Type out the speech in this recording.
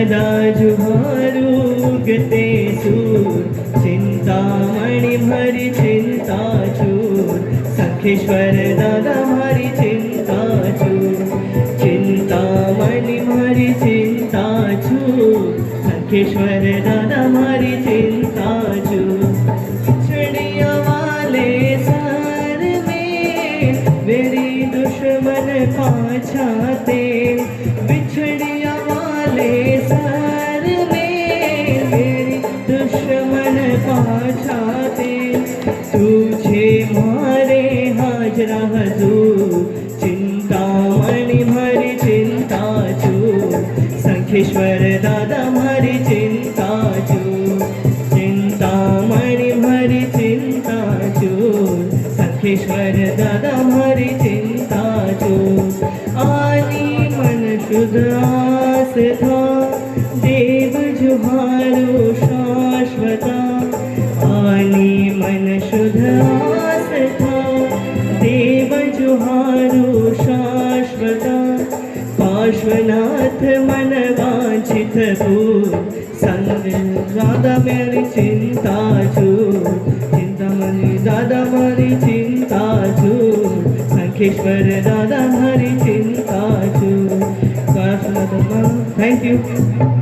सदा जुहारू गते सूर, चिंतामणि भरी चिंता चूर, संखेश्वर दादा मारी चिंता चूर, चिंतामणि भरी चिंता चूर, संखेश्वर दादा मारी चिंता चूर। छड़िया वाले सार में मेरी दुश्मन पाछाते, बिछड़िया वाले सार में मेरी दुश्मन पाछाते, तुझे मारे हाजरा हजूर, चिंतामणि भरी चिंता चूर, संखेश्वर दादा मारी चिंता चूर, चिंतामणि भरी चिंता चूर, संखेश्वर दादा मारी चिंता चूर। आनी मन शुद्ध आस था, देव जुहारो शाश्वता, आनी मन शुद्ध आस था, देव जुहारो शाश्वता, पार्श्वनाथ मन वांछित भूर, संग दादा मेरी चिंता चूर, चिंतामणि दादा मारी चिंता चूर, संखेश्वर दादा मारी चिंता चूर। Thank you.